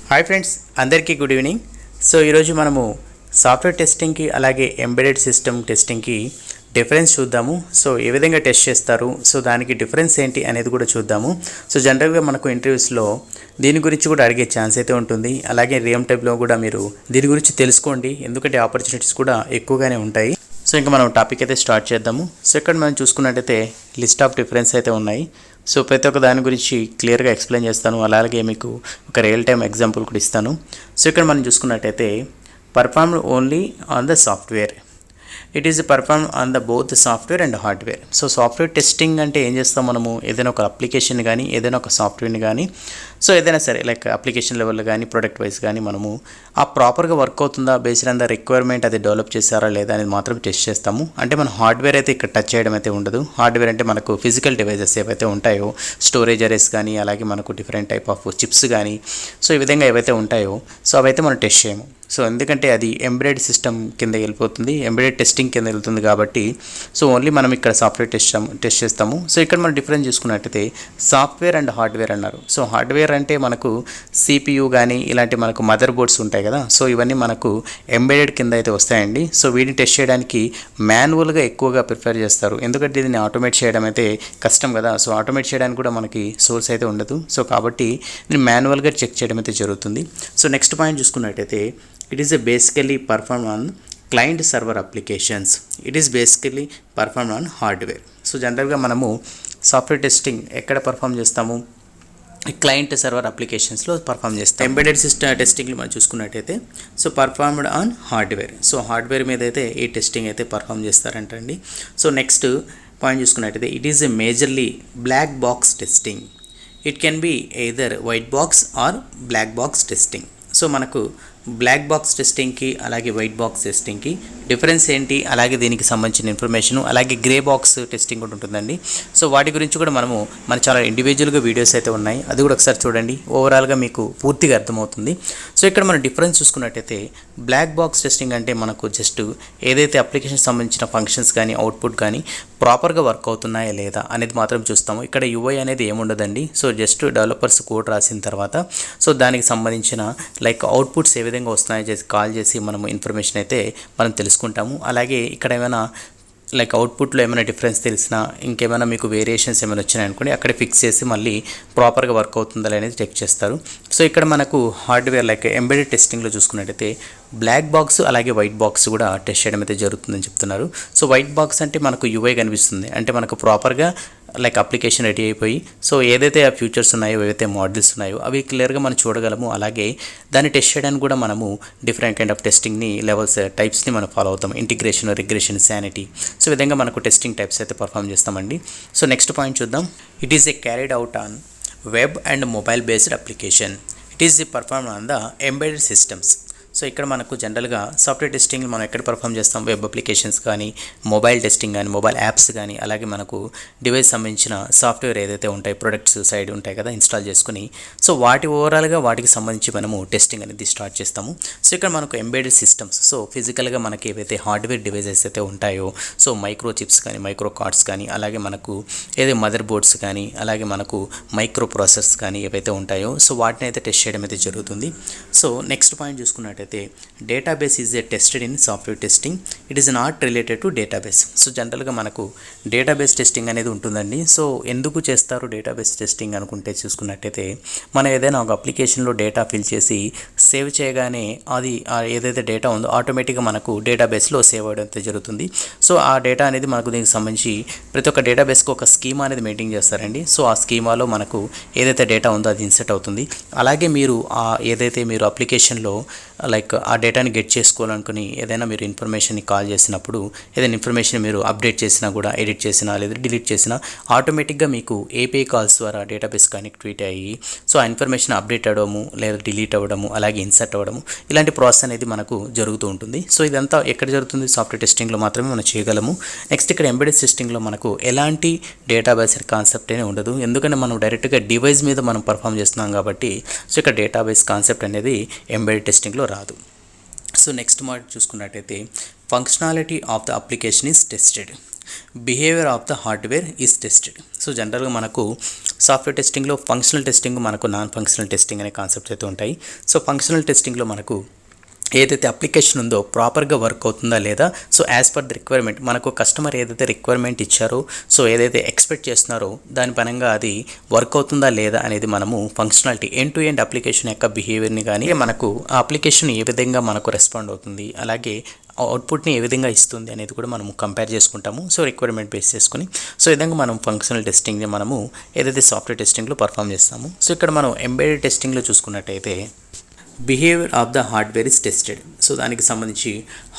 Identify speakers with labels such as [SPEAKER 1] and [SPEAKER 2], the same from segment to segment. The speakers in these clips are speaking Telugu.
[SPEAKER 1] హాయ్ ఫ్రెండ్స్, అందరికీ గుడ్ ఈవినింగ్. సో ఈరోజు మనము సాఫ్ట్వేర్ టెస్టింగ్కి అలాగే ఎంబెడెడ్ సిస్టమ్ టెస్టింగ్కి డిఫరెన్స్ చూద్దాము. సో ఏ విధంగా టెస్ట్ చేస్తారు, సో దానికి డిఫరెన్స్ ఏంటి అనేది కూడా చూద్దాము. సో జనరల్గా మనకు ఇంటర్వ్యూస్లో దీని గురించి కూడా అడిగే ఛాన్స్ అయితే ఉంటుంది. అలాగే రియల్ టైప్లో కూడా మీరు దీని గురించి తెలుసుకోండి, ఎందుకంటే ఆపర్చునిటీస్ కూడా ఎక్కువగానే ఉంటాయి. సో ఇంకా మనం టాపిక్ అయితే స్టార్ట్ చేద్దాము. సో ఇక్కడ మనం చూసుకున్నట్టయితే లిస్ట్ ఆఫ్ డిఫరెన్స్ అయితే ఉన్నాయి. సో ప్రతి ఒక్క దాని గురించి క్లియర్గా ఎక్స్ప్లెయిన్ చేస్తాను, అలాగే మీకు ఒక రియల్ టైమ్ ఎగ్జాంపుల్ కూడా ఇస్తాను. సో ఇక్కడ మనం చూసుకున్నట్టయితే performed only on the software, it is perform on the both software and hardware. So software testing అంటే ఏం చేస్తాం మనము, ఏదైనా ఒక అప్లికేషన్ కానీ ఏదైనా ఒక సాఫ్ట్వేర్ని కానీ, సో ఏదైనా సరే లైక్ అప్లికేషన్ లెవెల్లో కానీ ప్రొడక్ట్ వైజ్ కానీ మనము ఆ ప్రాపర్గా వర్క్ అవుతుందా, బేస్డ్ ఆన్ ద రిక్వైర్మెంట్ అది డెవలప్ చేశారా లేదా అనేది మాత్రం టెస్ట్ చేస్తాము. అంటే మనం హార్డ్వేర్ అయితే ఇక్కడ టచ్ చేయడం అయితే ఉండదు. హార్డ్వేర్ అంటే మనకు ఫిజికల్ డివైజెస్ ఏవైతే ఉంటాయో, స్టోరేజ్ అరేస్ కానీ అలాగే మనకు డిఫరెంట్ టైప్ ఆఫ్ చిప్స్ కానీ, సో ఈ విధంగా ఏవైతే ఉంటాయో సో అవైతే మనం టెస్ట్ చేయము. సో ఎందుకంటే అది ఎంబెడెడ్ సిస్టమ్ కింద వెళ్ళిపోతుంది, ఎంబెడెడ్ టెస్టింగ్ కింద వెళ్తుంది కాబట్టి సో ఓన్లీ మనం ఇక్కడ సాఫ్ట్వేర్ టెస్ట్ చేస్తాము. సో ఇక్కడ మనం డిఫరెన్స్ చూసుకున్నట్టయితే సాఫ్ట్వేర్ అండ్ హార్డ్వేర్ అన్నారు. సో హార్డ్వేర్ అంటే మనకు సిపియు కానీ ఇలాంటి మనకు మదర్ బోర్డ్స్ ఉంటాయి కదా, సో ఇవన్నీ మనకు ఎంబెడెడ్ కింద అయితే వస్తాయండి. సో వీటిని టెస్ట్ చేయడానికి మాన్యువల్గా ఎక్కువగా ప్రిఫర్ చేస్తారు, ఎందుకంటే దీన్ని ఆటోమేట్ చేయడం అయితే కష్టం కదా. సో ఆటోమేట్ చేయడానికి కూడా మనకి సోర్స్ అయితే ఉండదు. సో కాబట్టి దీన్ని మాన్యువల్గా చెక్ చేయడం అయితే జరుగుతుంది. సో నెక్స్ట్ పాయింట్ చూసుకున్నట్టయితే it is basically performed on client server applications, it is basically performed on hardware. So జనరల్గా మనము సాఫ్ట్వేర్ టెస్టింగ్ ఎక్కడ పర్ఫామ్ చేస్తాము, క్లయింట్ సర్వర్ అప్లికేషన్స్లో పర్ఫామ్ చేస్తాం. ఎంబెడెడ్ సిస్టమ్ టెస్టింగ్లో మనం చూసుకున్నట్టయితే so performed on hardware. So hardware మీద అయితే ఈ టెస్టింగ్ అయితే పర్ఫామ్ చేస్తారంటండి. సో నెక్స్ట్ పాయింట్ చూసుకున్నట్టయితే it is a majorly black box testing, it can be either white box or black box testing. So మనకు బ్లాక్ బాక్స్ టెస్టింగ్కి అలాగే వైట్ బాక్స్ టెస్టింగ్కి డిఫరెన్స్ ఏంటి, అలాగే దీనికి సంబంధించిన ఇన్ఫర్మేషన్, అలాగే గ్రే బాక్స్ టెస్టింగ్ కూడా ఉంటుందండి. సో వాటి గురించి కూడా మన చాలా ఇండివిజువల్గా వీడియోస్ అయితే ఉన్నాయి, అది కూడా ఒకసారి చూడండి, ఓవరాల్గా మీకు పూర్తిగా అర్థమవుతుంది. సో ఇక్కడ మనం డిఫరెన్స్ చూసుకున్నట్టయితే బ్లాక్ బాక్స్ టెస్టింగ్ అంటే మనకు జస్ట్ ఏదైతే అప్లికేషన్ సంబంధించిన ఫంక్షన్స్ కానీ అవుట్పుట్ కానీ ప్రాపర్గా వర్క్ అవుతున్నాయా లేదా అనేది మాత్రం చూస్తాము. ఇక్కడ యూఐ అనేది ఏముండదండి. సో జస్ట్ డెవలపర్స్ కోడ్ రాసిన తర్వాత సో దానికి సంబంధించిన లైక్ అవుట్పుట్స్ ఏ విధంగా వస్తున్నాయో చేసి కాల్ చేసి మనము ఇన్ఫర్మేషన్ అయితే మనం తెలుసుకుంటాము. అలాగే ఇక్కడ ఏమైనా లైక్ అవుట్పుట్లో ఏమైనా డిఫరెన్స్ తెలిసినా, ఇంకేమైనా మీకు వేరియేషన్స్ ఏమైనా వచ్చినాయి అనుకోండి, అక్కడ ఫిక్స్ చేసి మళ్ళీ ప్రాపర్గా వర్క్ అవుతుందా అనేది చెక్ చేస్తారు. సో ఇక్కడ మనకు హార్డ్వేర్ లైక్ ఎంబెడెడ్ టెస్టింగ్లో చూసుకున్నట్టయితే బ్లాక్ బాక్స్ అలాగే వైట్ బాక్స్ కూడా టెస్ట్ చేయడం అయితే జరుగుతుందని చెప్తున్నారు. సో వైట్ బాక్స్ అంటే మనకు యూఐ కనిపిస్తుంది, అంటే మనకు ప్రాపర్గా లైక్ అప్లికేషన్ రెడీ అయిపోయి సో ఏదైతే ఆ ఫ్యూచర్స్ ఉన్నాయో, ఏవైతే మోడల్స్ ఉన్నాయో అవి క్లియర్గా మనం చూడగలము. అలాగే దాన్ని టెస్ట్ చేయడానికి కూడా మనము డిఫరెంట్ కైండ్ ఆఫ్ టెస్టింగ్ని లెవెల్స్ టైప్స్ని మనం ఫాలో అవుతాం, ఇంటిగ్రేషన్, రిగ్రెషన్, శానిటీ. సో ఈ విధంగా మనకు టెస్టింగ్ టైప్స్ అయితే పర్ఫామ్ చేస్తామండి. సో నెక్స్ట్ పాయింట్ చూద్దాం. It is a carried out on web and mobile based application, it is perform on the embedded systems. So ఇక్కడ మనకు జనరల్గా సాఫ్ట్వేర్ టెస్టింగ్ మనం ఎక్కడ పర్ఫామ్ చేస్తాం, వెబ్ అప్లికేషన్స్ కానీ మొబైల్ టెస్టింగ్ కానీ మొబైల్ యాప్స్ కానీ, అలాగే మనకు డివైస్ సంబంధించిన సాఫ్ట్వేర్ ఏదైతే ఉంటాయి ప్రొడక్ట్స్ సైడ్ ఉంటాయి కదా ఇన్స్టాల్ చేసుకుని, సో వాటి ఓవరాల్గా వాటికి సంబంధించి మనము టెస్టింగ్ అనేది స్టార్ట్ చేస్తాము. సో ఇక్కడ మనకు ఎంబెడెడ్ సిస్టమ్స్, సో ఫిజికల్గా మనకి ఏవైతే హార్డ్వేర్ డివైజెస్ అయితే ఉంటాయో, సో మైక్రో చిప్స్ కానీ మైక్రో కార్డ్స్ కానీ, అలాగే మనకు ఏదైతే మదర్ బోర్డ్స్ కానీ, అలాగే మనకు మైక్రో ప్రాసెసర్స్ కానీ ఏవైతే ఉంటాయో సో వాటిని అయితే టెస్ట్ చేయడం అయితే జరుగుతుంది. సో నెక్స్ట్ పాయింట్ చూసుకున్నట్టయితే database is a tested in software testing, it is not related to database. So జనరల్గా మనకు డేటాబేస్ టెస్టింగ్ అనేది ఉంటుందండి. సో ఎందుకు చేస్తారు డేటాబేస్ టెస్టింగ్ అనుకుంటే చూసుకున్నట్టయితే మనం ఏదైనా ఒక అప్లికేషన్లో డేటా ఫిల్ చేసి సేవ్ చేయగానే అది ఏదైతే డేటా ఉందో ఆటోమేటిక్గా మనకు డేటాబేస్లో సేవ్ అవ్వడం అయితే జరుగుతుంది. సో ఆ డేటా అనేది మనకు దీనికి సంబంధించి ప్రతి ఒక్క డేటాబేస్కి ఒక స్కీమా అనేది మెయింటైన్ చేస్తారండి. సో ఆ స్కీమాలో మనకు ఏదైతే డేటా ఉందో అది ఇన్సర్ట్ అవుతుంది. అలాగే మీరు ఏదైతే మీరు అప్లికేషన్లో లైక్ ఆ డేటాని గెట్ చేసుకోవాలనుకుని ఏదైనా మీరు ఇన్ఫర్మేషన్ని కాల్ చేసినప్పుడు, ఏదైనా ఇన్ఫర్మేషన్ మీరు అప్డేట్ చేసినా కూడా, ఎడిట్ చేసినా లేదా డిలీట్ చేసినా ఆటోమేటిక్గా మీకు ఏపీఐ కాల్స్ ద్వారా డేటాబేస్ కనెక్టివిటీ అయ్యి సో ఆ ఇన్ఫర్మేషన్ అప్డేట్ అవ్వడము లేదా డిలీట్ అవ్వడము అలాగే ఇన్సర్ట్ అవ్వడము ఇలాంటి ప్రాసెస్ అనేది మనకు జరుగుతూ ఉంటుంది. సో ఇదంతా ఎక్కడ జరుగుతుంది, సాఫ్ట్వేర్ టెస్టింగ్లో మాత్రమే మనం చేయగలము. నెక్స్ట్ ఇక్కడ ఎంబెడెడ్ టెస్టింగ్లో మనకు ఎలాంటి డేటాబేస్ కాన్సెప్ట్ అనేది ఉండదు, ఎందుకంటే మనం డైరెక్ట్గా డివైస్ మీద మనం పర్ఫామ్ చేస్తున్నాం కాబట్టి సో ఇక్కడ డేటాబేస్ కాన్సెప్ట్ అనేది ఎంబెడెడ్ టెస్టింగ్లో రాదు. సో నెక్స్ట్ మాట చూసుకున్నట్టయితే functionality of the application is tested. Behaviour of the hardware is tested. So జనరల్గా మనకు సాఫ్ట్వేర్ టెస్టింగ్లో ఫంక్షనల్ టెస్టింగ్, మనకు నాన్ ఫంక్షనల్ టెస్టింగ్ అనే కాన్సెప్ట్స్ అయితే ఉంటాయి. సో ఫంక్షనల్ టెస్టింగ్లో మనకు ఏదైతే అప్లికేషన్ ఉందో ప్రాపర్గా వర్క్ అవుతుందా లేదా, so as per the requirement, మనకు కస్టమర్ ఏదైతే రిక్వైర్మెంట్ ఇచ్చారో, సో ఏదైతే ఎక్స్పెక్ట్ చేస్తున్నారో దాని పరంగా అది వర్క్ అవుతుందా లేదా అనేది మనము functionality end to end application యొక్క బిహేవియర్ని కానీ, మనకు ఆ అప్లికేషన్ ఏ విధంగా మనకు రెస్పాండ్ అవుతుంది, అలాగే అవుట్పుట్ని ఏ విధంగా ఇస్తుంది అనేది కూడా మనము కంపేర్ చేసుకుంటాము. సో రిక్వైర్మెంట్ బేస్ చేసుకుని, సో ఈ విధంగా మనం ఫంక్షనల్ టెస్టింగ్ని మనము ఏదైతే సాఫ్ట్వేర్ టెస్టింగ్లో పర్ఫామ్ చేస్తాము. సో ఇక్కడ మనం ఎంబెడెడ్ టెస్టింగ్లో చూసుకున్నట్టయితే behaviour of the hardware is tested. So దానికి సంబంధించి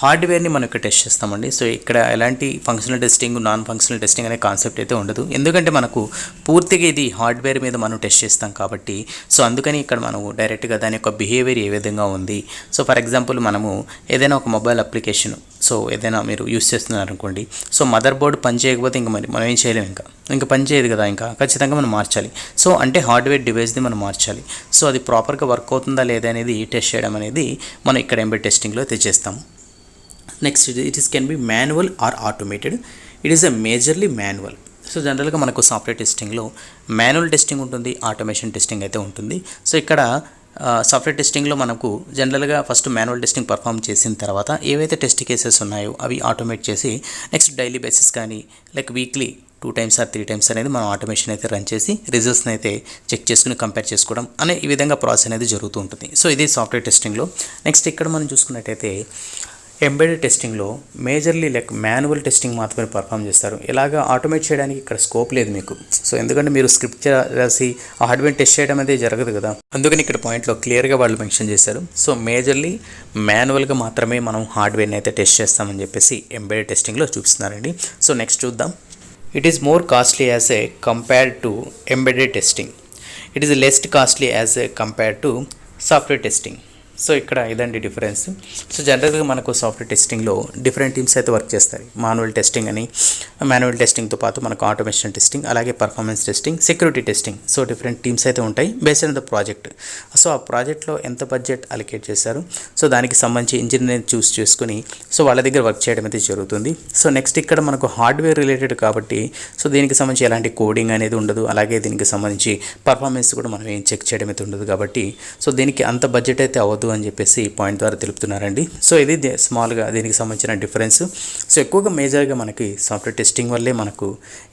[SPEAKER 1] హార్డ్వేర్ని మనం ఇక్కడ టెస్ట్ చేస్తామండి. సో ఇక్కడ ఎలాంటి functional testing, non functional testing అనే కాన్సెప్ట్ అయితే ఉండదు, ఎందుకంటే మనకు పూర్తిగా ఇది హార్డ్వేర్ మీద మనం టెస్ట్ చేస్తాం కాబట్టి. సో అందుకని ఇక్కడ మనం డైరెక్ట్గా దాని యొక్క బిహేవియర్ ఏ విధంగా ఉంది. సో ఫర్ ఎగ్జాంపుల్ మనము ఏదైనా ఒక మొబైల్ అప్లికేషన్, సో ఏదైనా మీరు యూస్ చేస్తున్నారు అనుకోండి, సో మదర్ బోర్డు పని చేయకపోతే ఇంకా మరి మనం ఏం చేయలేము, ఇంకా పని చేయదు కదా, ఇంకా ఖచ్చితంగా మనం మార్చాలి. సో అంటే హార్డ్వేర్ డివైస్ని మనం మార్చాలి. సో అది ప్రాపర్గా వర్క్ అవుతుందా లేదా అనేది టెస్ట్ చేయడం అనేది మనం ఇక్కడ ఎంబెడ్ టెస్టింగ్లో తెచ్చేస్తాము. Next it is can be manual or automated. It is a majorly manual. So జనరల్గా మనకు సాఫ్ట్వేర్ టెస్టింగ్లో మాన్యువల్ టెస్టింగ్ ఉంటుంది, ఆటోమేషన్ టెస్టింగ్ అయితే ఉంటుంది. సో ఇక్కడ సాఫ్ట్వేర్ టెస్టింగ్లో మనకు జనరల్గా ఫస్ట్ మాన్యువల్ టెస్టింగ్ పర్ఫామ్ చేసిన తర్వాత ఏవైతే టెస్ట్ కేసెస్ ఉన్నాయో అవి ఆటోమేట్ చేసి నెక్స్ట్ డైలీ బేసిస్ కానీ like weekly 2 times or 3 times అనేది మనం ఆటోమేషన్ అయితే రన్ చేసి రిజల్ట్స్ని అయితే చెక్ చేసుకుని కంపేర్ చేసుకోవడం అనే ఈ విధంగా ప్రాసెస్ అనేది జరుగుతూ ఉంటుంది. సో ఇది సాఫ్ట్వేర్ టెస్టింగ్లో. నెక్స్ట్ ఇక్కడ మనం చూసుకున్నట్టయితే ఎంబెడెడ్ టెస్టింగ్లో మేజర్లీ లైక్ మాన్యువల్ టెస్టింగ్ మాత్రమే పర్ఫామ్ చేస్తారు. ఇలాగా ఆటోమేట్ చేయడానికి ఇక్కడ స్కోప్ లేదు మీకు. సో ఎందుకంటే మీరు స్క్రిప్ట్ రాసి ఆ హార్డ్వేర్ టెస్ట్ చేయడం అనేది జరగదు కదా, అందుకని ఇక్కడ పాయింట్లో క్లియర్గా వాళ్ళు మెన్షన్ చేశారు. సో మేజర్లీ మాన్యువల్గా మాత్రమే మనం హార్డ్వేర్ని అయితే టెస్ట్ చేస్తామని చెప్పేసి ఎంబెడెడ్ టెస్టింగ్లో చూపిస్తున్నారండి. సో నెక్స్ట్ చూద్దాం. It is more costly as a compared to embedded testing. It is less costly as a compared to software testing. So ఇక్కడ ఇదండి డిఫరెన్స్. సో జనరల్గా మనకు సాఫ్ట్వేర్ టెస్టింగ్లో డిఫరెంట్ టీమ్స్ అయితే వర్క్ చేస్తాయి. మాన్యువల్ టెస్టింగ్ అని, మాన్యువల్ టెస్టింగ్తో పాటు మనకు ఆటోమేషన్ టెస్టింగ్, అలాగే performance testing, security testing. So different teams అయితే ఉంటాయి based on the project. So ఆ ప్రాజెక్ట్లో ఎంత బడ్జెట్ అలికేట్ చేశారు, సో దానికి సంబంధించి ఇంజనీర్ చూస్ చేసుకుని సో వాళ్ళ దగ్గర వర్క్ చేయడం అయితే జరుగుతుంది. సో నెక్స్ట్ ఇక్కడ మనకు హార్డ్వేర్ రిలేటెడ్ కాబట్టి సో దీనికి సంబంధించి ఎలాంటి కోడింగ్ అనేది ఉండదు, అలాగే దీనికి సంబంధించి పర్ఫార్మెన్స్ కూడా మనం ఏం చెక్ చేయడం అయితే ఉండదు కాబట్టి సో దీనికి అంత బడ్జెట్ అయితే అవ్వదు అని చెప్పేసి పాయింట్ ద్వారా తెలుపుతున్నారండి. సో ఇది స్మాల్గా దీనికి సంబంధించిన డిఫరెన్స్. సో ఎక్కువగా మేజర్గా మనకి సాఫ్ట్వేర్ టెస్టింగ్ వల్లే మనకు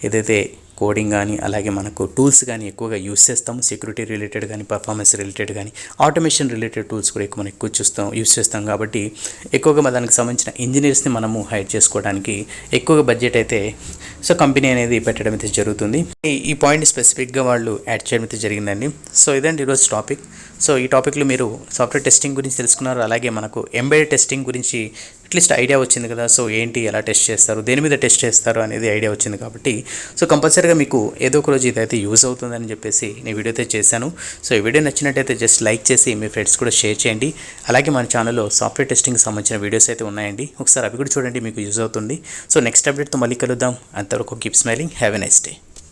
[SPEAKER 1] ఏదైతే కోడింగ్ కానీ అలాగే మనకు టూల్స్ కానీ ఎక్కువగా యూస్ చేస్తాము. సెక్యూరిటీ రిలేటెడ్ కానీ, పర్ఫార్మెన్స్ రిలేటెడ్ కానీ, ఆటోమేషన్ రిలేటెడ్ టూల్స్ కూడా మనం ఎక్కువ యూస్ చేస్తాం కాబట్టి ఎక్కువగా దానికి సంబంధించిన ఇంజనీర్స్ని మనము హైర్ చేసుకోవడానికి ఎక్కువగా బడ్జెట్ అయితే సో కంపెనీ అనేది పెట్టడం అయితే జరుగుతుంది. ఈ పాయింట్ స్పెసిఫిక్గా వాళ్ళు యాడ్ చేయడం అయితే జరిగిందండి. సో ఇదండి ఈరోజు టాపిక్. సో ఈ టాపిక్లో మీరు సాఫ్ట్వేర్ టెస్టింగ్ గురించి తెలుసుకున్నారు, అలాగే మనకు ఎంబెడెడ్ టెస్టింగ్ గురించి అట్లీస్ట్ ఐడియా వచ్చింది కదా. సో ఏంటి, ఎలా టెస్ట్ చేస్తారు, దేని మీద టెస్ట్ చేస్తారు అనేది ఐడియా వచ్చింది కాబట్టి సో కంపల్సరీగా మీకు ఏదో ఒక రోజు ఇదైతే యూజ్ అవుతుందని చెప్పేసి నేను వీడియో అయితే చేశాను. సో ఈ వీడియో నచ్చినట్టయితే జస్ట్ లైక్ చేసి మీ ఫ్రెండ్స్ కూడా షేర్ చేయండి. అలాగే మన ఛానల్లో సాఫ్ట్వేర్ టెస్టింగ్ సంబంధించిన వీడియోస్ అయితే ఉన్నాయండి, ఒకసారి అవి కూడా చూడండి, మీకు యూజ్ అవుతుంది. సో నెక్స్ట్ అప్డేట్తో మళ్ళీ కలుద్దాం. అంతవరకు keep smiling, have a nice day.